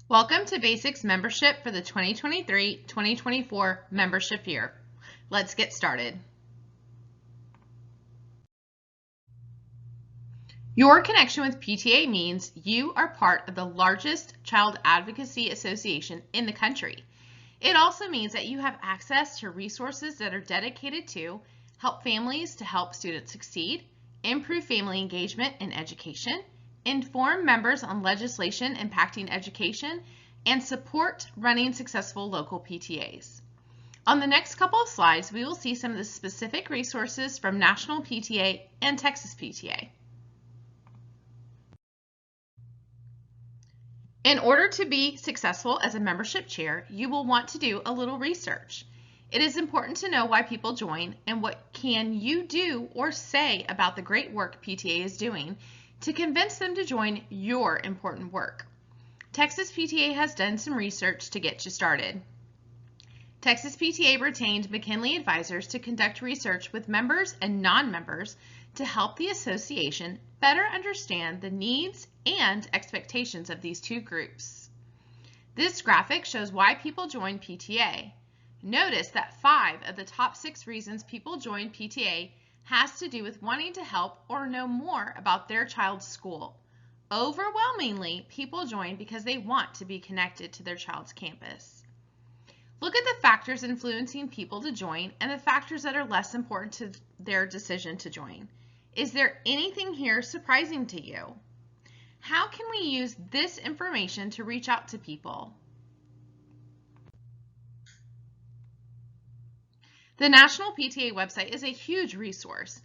Welcome to Basics Membership for the 2023-2024 membership year. Let's get started. Your connection with PTA means you are part of the largest child advocacy association in the country. It also means that you have access to resources that are dedicated to help families to help students succeed, improve family engagement in education, inform members on legislation impacting education, and support running successful local PTAs. On the next couple of slides, we will see some of the specific resources from National PTA and Texas PTA. In order to be successful as a membership chair, you will want to do a little research. It is important to know why people join and what can you do or say about the great work PTA is doing to convince them to join your important work. Texas PTA has done some research to get you started. Texas PTA retained McKinley advisors to conduct research with members and non-members to help the association better understand the needs and expectations of these two groups. This graphic shows why people join PTA. Notice that 5 of the top 6 reasons people join PTA has to do with wanting to help or know more about their child's school. Overwhelmingly, people join because they want to be connected to their child's campus. Look at the factors influencing people to join and the factors that are less important to their decision to join. Is there anything here surprising to you? How can we use this information to reach out to people? The National PTA website is a huge resource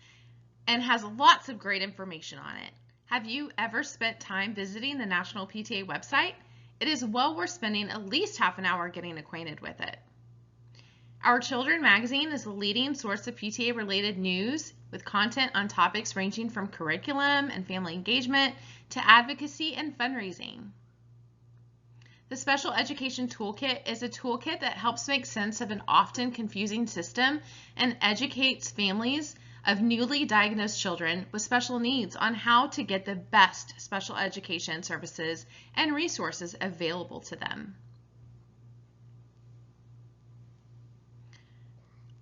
and has lots of great information on it. Have you ever spent time visiting the National PTA website? It is well worth spending at least half an hour getting acquainted with it. Our Children magazine is the leading source of PTA-related news with content on topics ranging from curriculum and family engagement to advocacy and fundraising. The Special Education Toolkit is a toolkit that helps make sense of an often confusing system and educates families of newly diagnosed children with special needs on how to get the best special education services and resources available to them.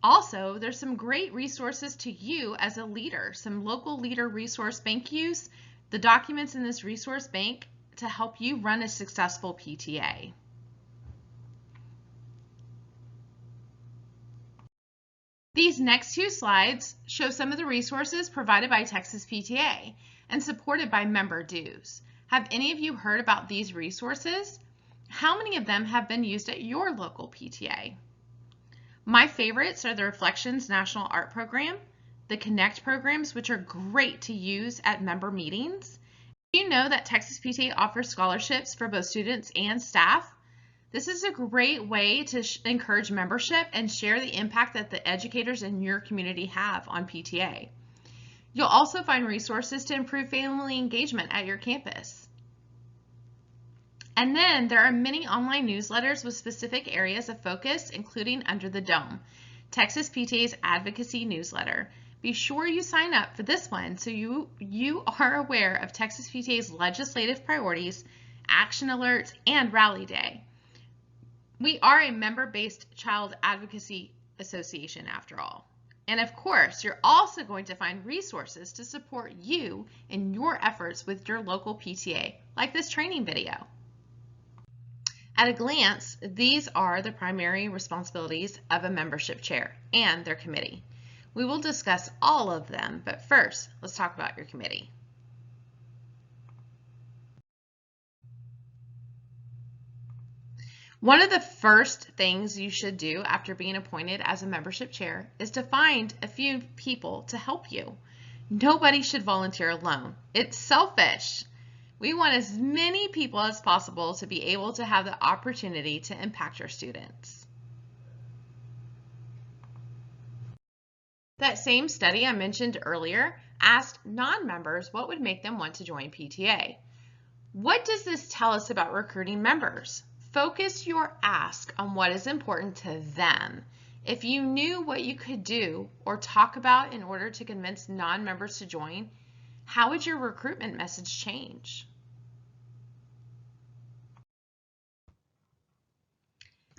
Also, there's some great resources to you as a leader, some local leader resource bank use, the documents in this resource bank to help you run a successful PTA. These next 2 slides show some of the resources provided by Texas PTA and supported by member dues. Have any of you heard about these resources? How many of them have been used at your local PTA? My favorites are the Reflections National Art Program, the Connect programs, which are great to use at member meetings. Do you know that Texas PTA offers scholarships for both students and staff? This is a great way to encourage membership and share the impact that the educators in your community have on PTA. You'll also find resources to improve family engagement at your campus. And then there are many online newsletters with specific areas of focus, including Under the Dome, Texas PTA's advocacy newsletter. Be sure you sign up for this one so you are aware of Texas PTA's legislative priorities, action alerts, and rally day. We are a member-based child advocacy association after all. And of course, you're also going to find resources to support you in your efforts with your local PTA, like this training video. At a glance, these are the primary responsibilities of a membership chair and their committee. We will discuss all of them, but first, let's talk about your committee. One of the first things you should do after being appointed as a membership chair is to find a few people to help you. Nobody should volunteer alone. It's selfish. We want as many people as possible to be able to have the opportunity to impact our students. That same study I mentioned earlier asked non-members what would make them want to join PTA. What does this tell us about recruiting members? Focus your ask on what is important to them. If you knew what you could do or talk about in order to convince non-members to join, how would your recruitment message change?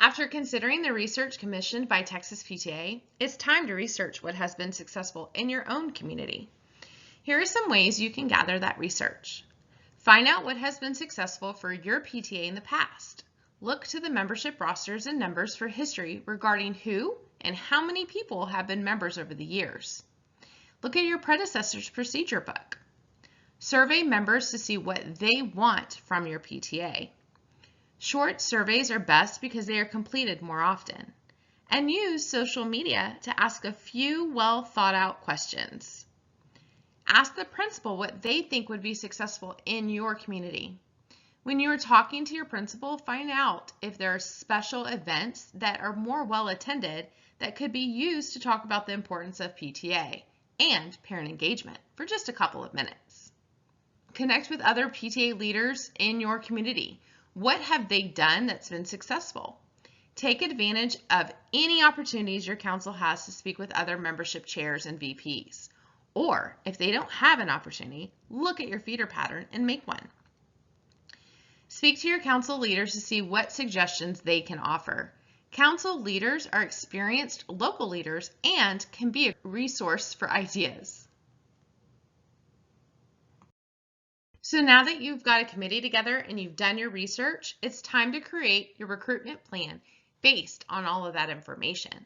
After considering the research commissioned by Texas PTA, it's time to research what has been successful in your own community. Here are some ways you can gather that research. Find out what has been successful for your PTA in the past. Look to the membership rosters and numbers for history regarding who and how many people have been members over the years. Look at your predecessor's procedure book. Survey members to see what they want from your PTA. Short surveys are best because they are completed more often. And use social media to ask a few well thought out questions. Ask the principal what they think would be successful in your community. When you are talking to your principal, find out if there are special events that are more well attended that could be used to talk about the importance of PTA and parent engagement for just a couple of minutes. Connect with other PTA leaders in your community. What have they done that's been successful? Take advantage of any opportunities your council has to speak with other membership chairs and VPs. Or if they don't have an opportunity, look at your feeder pattern and make one. Speak to your council leaders to see what suggestions they can offer. Council leaders are experienced local leaders and can be a resource for ideas. So now that you've got a committee together and you've done your research, it's time to create your recruitment plan based on all of that information.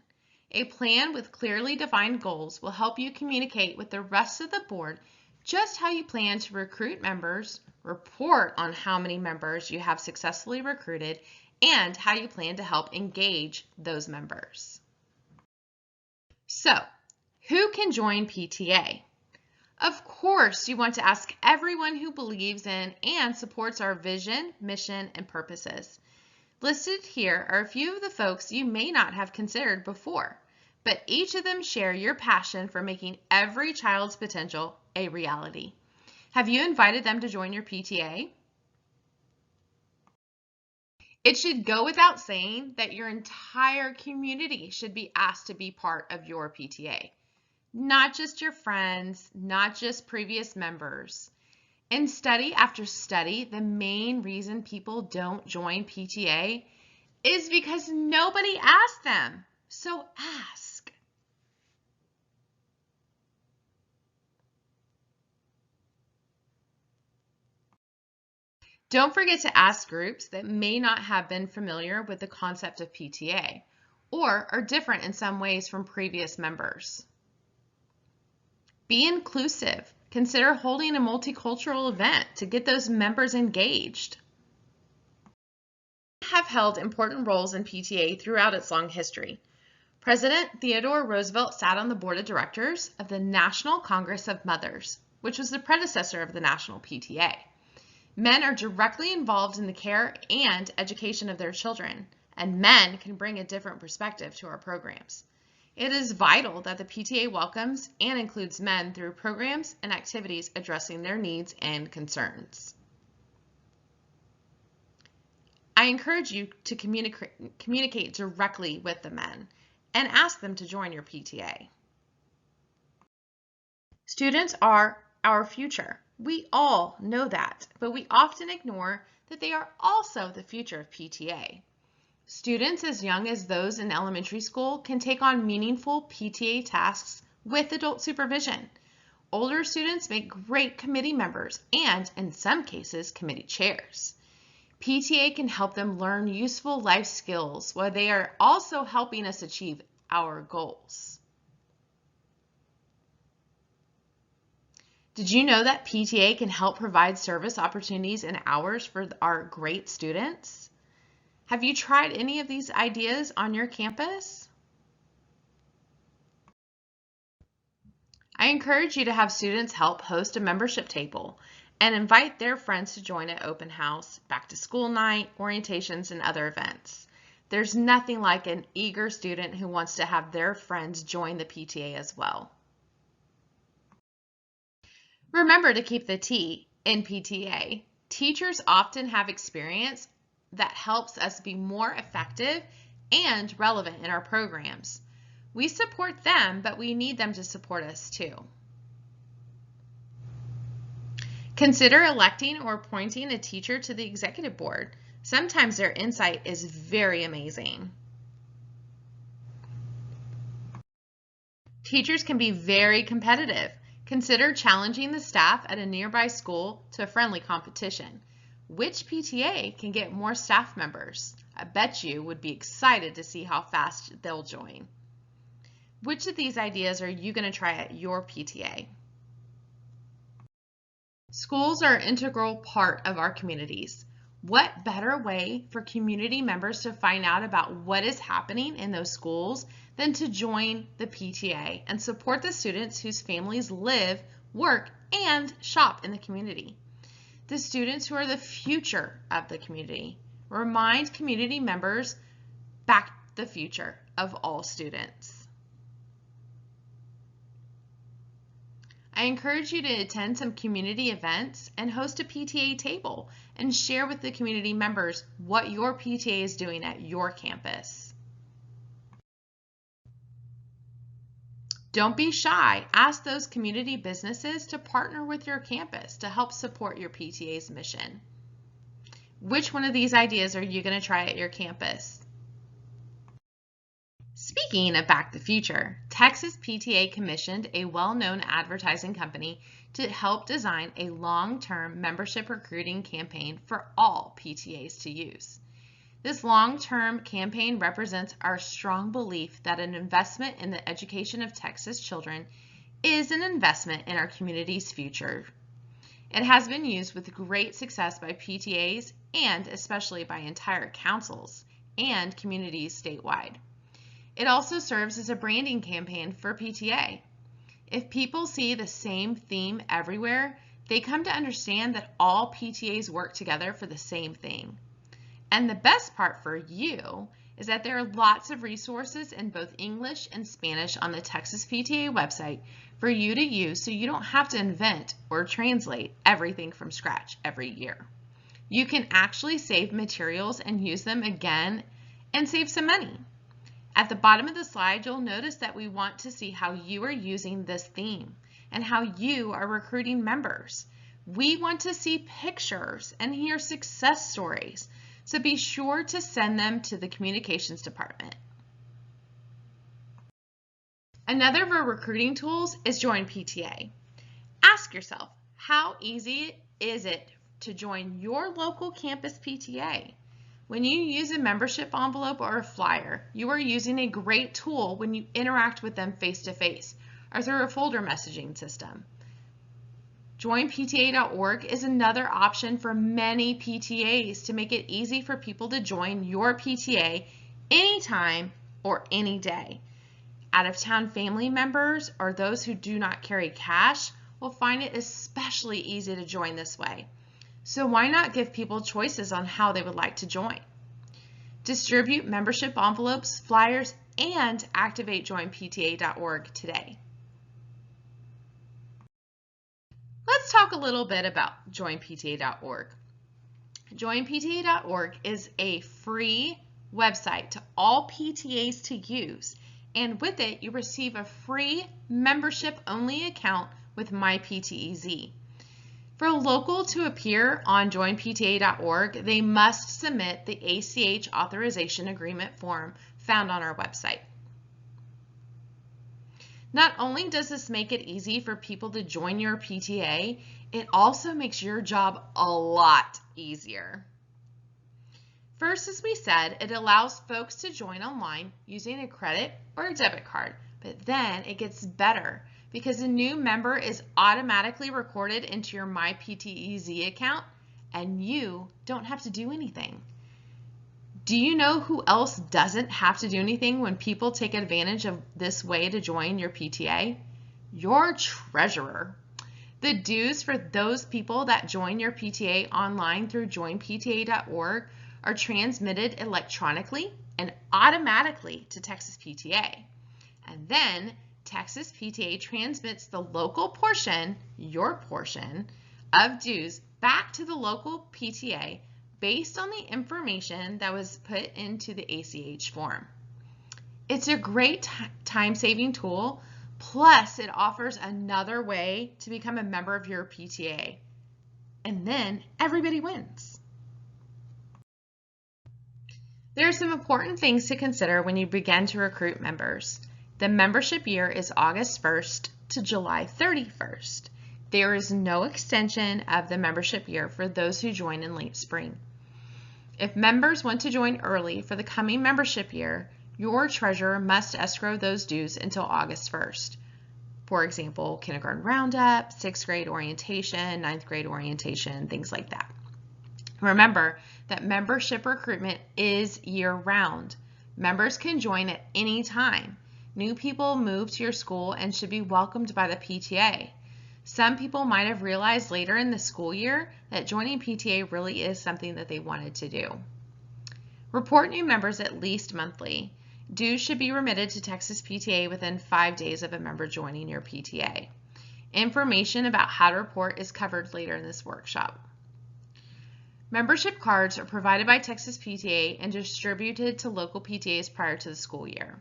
A plan with clearly defined goals will help you communicate with the rest of the board just how you plan to recruit members, report on how many members you have successfully recruited, and how you plan to help engage those members. So, who can join PTA? Of course, you want to ask everyone who believes in and supports our vision, mission, and purposes. Listed here are a few of the folks you may not have considered before, but each of them share your passion for making every child's potential a reality. Have you invited them to join your PTA? It should go without saying that your entire community should be asked to be part of your PTA. Not just your friends, not just previous members. In study after study, the main reason people don't join PTA is because nobody asked them. So ask. Don't forget to ask groups that may not have been familiar with the concept of PTA or are different in some ways from previous members. Be inclusive. Consider holding a multicultural event to get those members engaged. Have held important roles in PTA throughout its long history. President Theodore Roosevelt sat on the board of directors of the National Congress of Mothers, which was the predecessor of the National PTA. Men are directly involved in the care and education of their children, and men can bring a different perspective to our programs. It is vital that the PTA welcomes and includes men through programs and activities addressing their needs and concerns. I encourage you to communicate directly with the men and ask them to join your PTA. Students are our future. We all know that, but we often ignore that they are also the future of PTA. Students as young as those in elementary school can take on meaningful PTA tasks with adult supervision. Older students make great committee members and, in some cases, committee chairs. PTA can help them learn useful life skills while they are also helping us achieve our goals. Did you know that PTA can help provide service opportunities and hours for our great students? Have you tried any of these ideas on your campus? I encourage you to have students help host a membership table and invite their friends to join at open house, back to school night, orientations, and other events. There's nothing like an eager student who wants to have their friends join the PTA as well. Remember to keep the T in PTA. Teachers often have experience that helps us be more effective and relevant in our programs. We support them, but we need them to support us too. Consider electing or appointing a teacher to the executive board. Sometimes their insight is very amazing. Teachers can be very competitive. Consider challenging the staff at a nearby school to a friendly competition. Which PTA can get more staff members? I bet you would be excited to see how fast they'll join. Which of these ideas are you going to try at your PTA? Schools are an integral part of our communities. What better way for community members to find out about what is happening in those schools than to join the PTA and support the students whose families live, work, and shop in the community? The students who are the future of the community. Remind community members back the future of all students. I encourage you to attend some community events and host a PTA table and share with the community members what your PTA is doing at your campus. Don't be shy. Ask those community businesses to partner with your campus to help support your PTA's mission. Which one of these ideas are you going to try at your campus? Speaking of Back the Future, Texas PTA commissioned a well-known advertising company to help design a long-term membership recruiting campaign for all PTAs to use. This long-term campaign represents our strong belief that an investment in the education of Texas children is an investment in our community's future. It has been used with great success by PTAs and especially by entire councils and communities statewide. It also serves as a branding campaign for PTA. If people see the same theme everywhere, they come to understand that all PTAs work together for the same thing. And the best part for you is that there are lots of resources in both English and Spanish on the Texas PTA website for you to use, so you don't have to invent or translate everything from scratch every year. You can actually save materials and use them again and save some money. At the bottom of the slide, you'll notice that we want to see how you are using this theme and how you are recruiting members. We want to see pictures and hear success stories, so be sure to send them to the communications department. Another of our recruiting tools is Join PTA. Ask yourself, how easy is it to join your local campus PTA? When you use a membership envelope or a flyer, you are using a great tool when you interact with them face-to-face or through a folder messaging system. JoinPTA.org is another option for many PTAs to make it easy for people to join your PTA anytime or any day. Out-of-town family members or those who do not carry cash will find it especially easy to join this way. So why not give people choices on how they would like to join? Distribute membership envelopes, flyers, and activate joinpta.org today. Let's talk a little bit about joinpta.org. Joinpta.org is a free website to all PTAs to use, and with it you receive a free membership-only account with MyPTEZ. For a local to appear on joinpta.org, they must submit the ACH authorization agreement form found on our website. Not only does this make it easy for people to join your PTA, it also makes your job a lot easier. First, as we said, it allows folks to join online using a credit or a debit card, but then it gets better, because a new member is automatically recorded into your MyPTEZ account and you don't have to do anything. Do you know who else doesn't have to do anything when people take advantage of this way to join your PTA? Your treasurer. The dues for those people that join your PTA online through joinpta.org are transmitted electronically and automatically to Texas PTA. And then Texas PTA transmits the local portion, your portion, of dues back to the local PTA based on the information that was put into the ACH form. It's a great time-saving tool, plus it offers another way to become a member of your PTA. And then everybody wins. There are some important things to consider when you begin to recruit members. The membership year is August 1st to July 31st. There is no extension of the membership year for those who join in late spring. If members want to join early for the coming membership year, your treasurer must escrow those dues until August 1st. For example, kindergarten roundup, 6th grade orientation, 9th grade orientation, things like that. Remember that membership recruitment is year-round. Members can join at any time. New people move to your school and should be welcomed by the PTA. Some people might have realized later in the school year that joining PTA really is something that they wanted to do. Report new members at least monthly. Dues should be remitted to Texas PTA within 5 days of a member joining your PTA. Information about how to report is covered later in this workshop. Membership cards are provided by Texas PTA and distributed to local PTAs prior to the school year.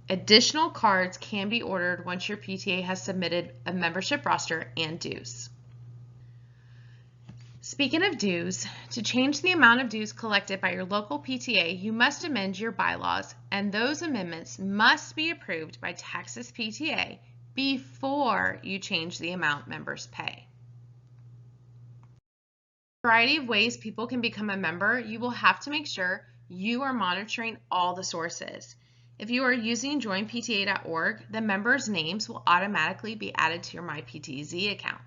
Additional cards can be ordered once your PTA has submitted a membership roster and dues. Speaking of dues, to change the amount of dues collected by your local PTA, you must amend your bylaws, and those amendments must be approved by Texas PTA before you change the amount members pay. A variety of ways people can become a member, you will have to make sure you are monitoring all the sources. If you are using joinpta.org, the members' names will automatically be added to your MyPTZ account.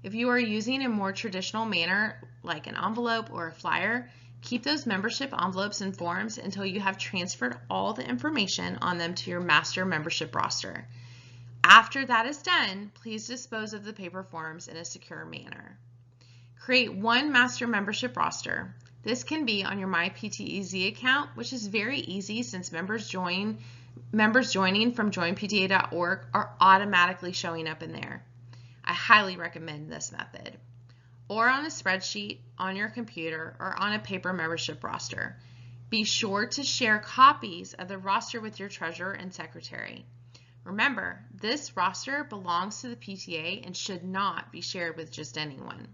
If you are using a more traditional manner, like an envelope or a flyer, keep those membership envelopes and forms until you have transferred all the information on them to your master membership roster. After that is done, please dispose of the paper forms in a secure manner. Create one master membership roster. This can be on your MyPTZ account, which is very easy since members joining from joinpta.org are automatically showing up in there. I highly recommend this method. Or on a spreadsheet, on your computer, or on a paper membership roster. Be sure to share copies of the roster with your treasurer and secretary. Remember, this roster belongs to the PTA and should not be shared with just anyone.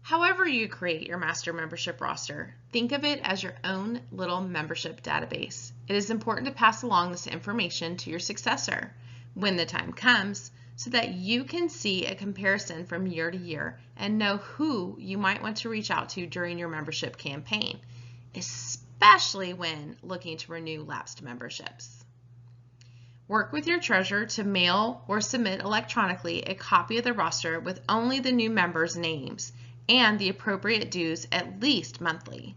However you create your master membership roster, think of it as your own little membership database. It is important to pass along this information to your successor when the time comes so that you can see a comparison from year to year and know who you might want to reach out to during your membership campaign, especially when looking to renew lapsed memberships. Work with your treasurer to mail or submit electronically a copy of the roster with only the new members' names and the appropriate dues at least monthly.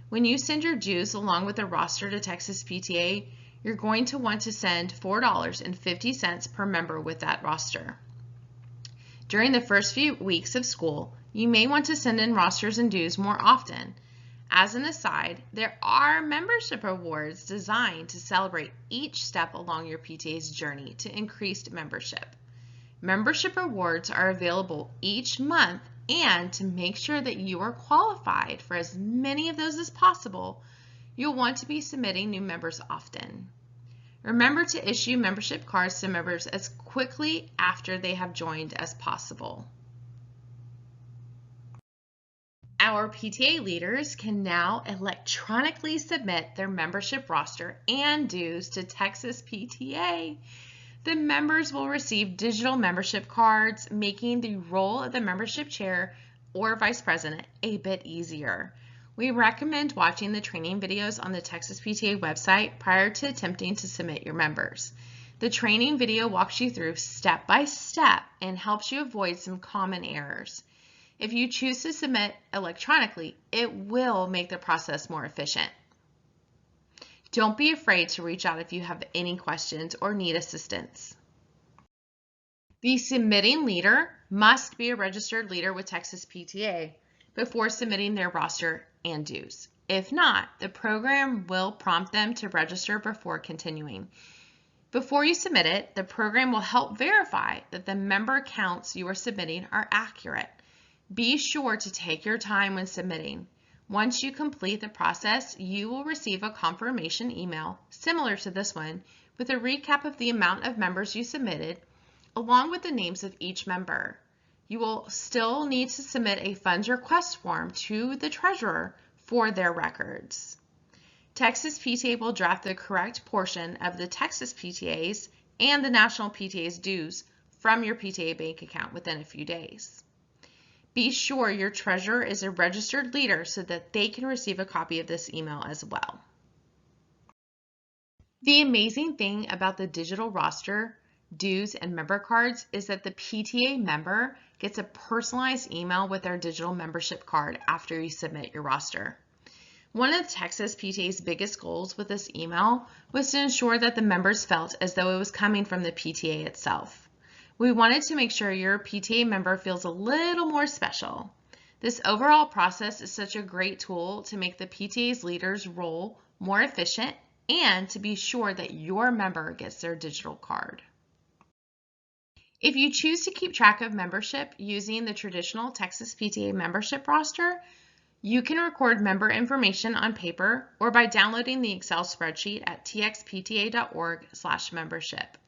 When you send your dues along with the roster to Texas PTA, you're going to want to send $4.50 per member with that roster. During the first few weeks of school, you may want to send in rosters and dues more often. As an aside, there are membership awards designed to celebrate each step along your PTA's journey to increased membership. Membership awards are available each month, and to make sure that you are qualified for as many of those as possible, you'll want to be submitting new members often. Remember to issue membership cards to members as quickly after they have joined as possible. Our PTA leaders can now electronically submit their membership roster and dues to Texas PTA. The members will receive digital membership cards, making the role of the membership chair or vice president a bit easier. We recommend watching the training videos on the Texas PTA website prior to attempting to submit your members. The training video walks you through step by step and helps you avoid some common errors. If you choose to submit electronically, it will make the process more efficient. Don't be afraid to reach out if you have any questions or need assistance. The submitting leader must be a registered leader with Texas PTA before submitting their roster and dues. If not, the program will prompt them to register before continuing. Before you submit it, the program will help verify that the member counts you are submitting are accurate. Be sure to take your time when submitting. Once you complete the process, you will receive a confirmation email similar to this one with a recap of the amount of members you submitted, along with the names of each member. You will still need to submit a funds request form to the treasurer for their records. Texas PTA will draft the correct portion of the Texas PTA's and the National PTA's dues from your PTA bank account within a few days. Be sure your treasurer is a registered leader so that they can receive a copy of this email as well. The amazing thing about the digital roster, dues, and member cards is that the PTA member gets a personalized email with their digital membership card after you submit your roster. One of the Texas PTA's biggest goals with this email was to ensure that the members felt as though it was coming from the PTA itself. We wanted to make sure your PTA member feels a little more special. This overall process is such a great tool to make the PTA's leaders' role more efficient and to be sure that your member gets their digital card. If you choose to keep track of membership using the traditional Texas PTA membership roster, you can record member information on paper or by downloading the Excel spreadsheet at txpta.org/membership.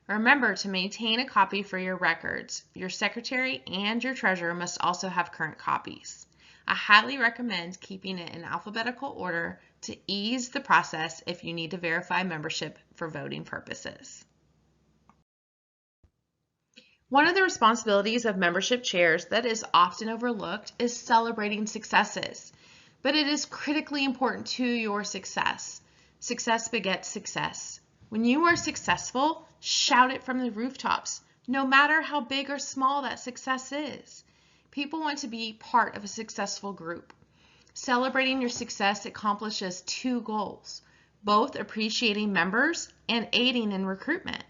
Remember to maintain a copy for your records. Your secretary and your treasurer must also have current copies. I highly recommend keeping it in alphabetical order to ease the process if you need to verify membership for voting purposes. One of the responsibilities of membership chairs that is often overlooked is celebrating successes, but it is critically important to your success. Success begets success. When you are successful, shout it from the rooftops, no matter how big or small that success is. People want to be part of a successful group. Celebrating your success accomplishes two goals, both appreciating members and aiding in recruitment.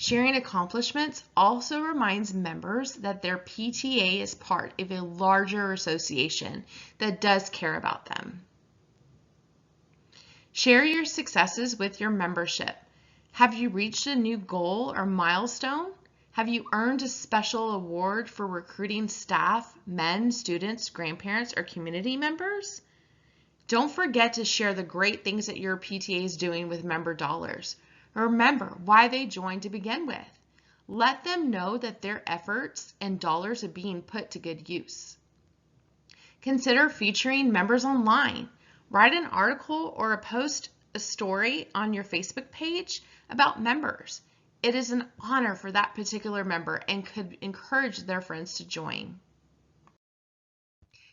Sharing accomplishments also reminds members that their PTA is part of a larger association that does care about them. Share your successes with your membership. Have you reached a new goal or milestone? Have you earned a special award for recruiting staff, men, students, grandparents, or community members? Don't forget to share the great things that your PTA is doing with member dollars. Remember why they joined to begin with. Let them know that their efforts and dollars are being put to good use. Consider featuring members online. Write an article or post a story on your Facebook page about members. It is an honor for that particular member and could encourage their friends to join.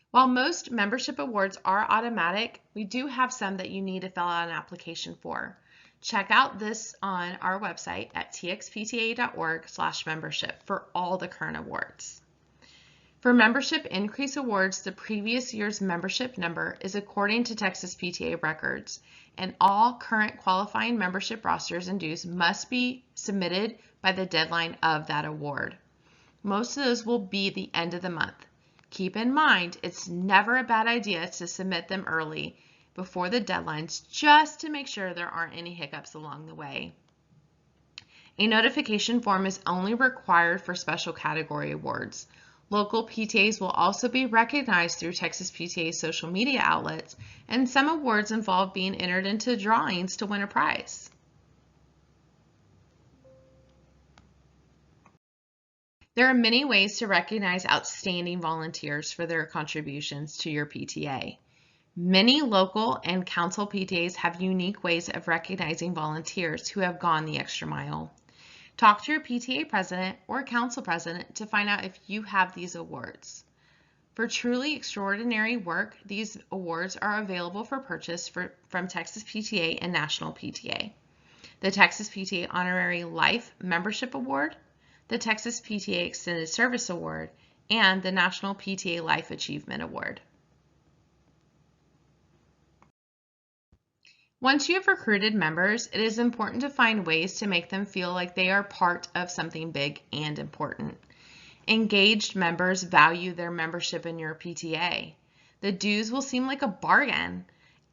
While most membership awards are automatic, we do have some that you need to fill out an application for. Check out this on our website at txpta.org/membership for all the current awards. For membership increase awards, the previous year's membership number is according to Texas PTA records, and all current qualifying membership rosters and dues must be submitted by the deadline of that award. Most of those will be the end of the month. Keep in mind, it's never a bad idea to submit them early before the deadlines just to make sure there aren't any hiccups along the way. A notification form is only required for special category awards. Local PTAs will also be recognized through Texas PTA's social media outlets, and some awards involve being entered into drawings to win a prize. There are many ways to recognize outstanding volunteers for their contributions to your PTA. Many local and council PTAs have unique ways of recognizing volunteers who have gone the extra mile. Talk to your PTA president or council president to find out if you have these awards. For truly extraordinary work, these awards are available for purchase from Texas PTA and National PTA. The Texas PTA Honorary Life Membership Award, the Texas PTA Extended Service Award, and the National PTA Life Achievement Award. Once you have recruited members, it is important to find ways to make them feel like they are part of something big and important. Engaged members value their membership in your PTA. The dues will seem like a bargain,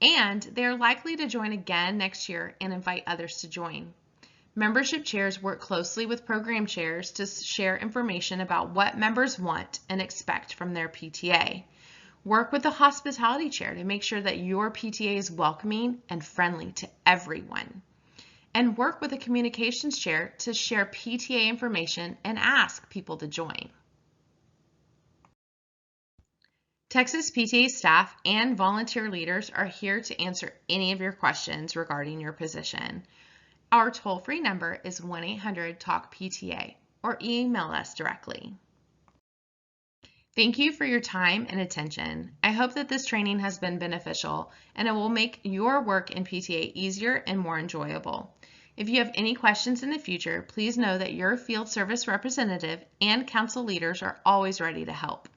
and they are likely to join again next year and invite others to join. Membership chairs work closely with program chairs to share information about what members want and expect from their PTA. Work with the hospitality chair to make sure that your PTA is welcoming and friendly to everyone. And work with the communications chair to share PTA information and ask people to join. Texas PTA staff and volunteer leaders are here to answer any of your questions regarding your position. Our toll-free number is 1-800-TALK-PTA or email us directly. Thank you for your time and attention. I hope that this training has been beneficial and it will make your work in PTA easier and more enjoyable. If you have any questions in the future, please know that your field service representative and council leaders are always ready to help.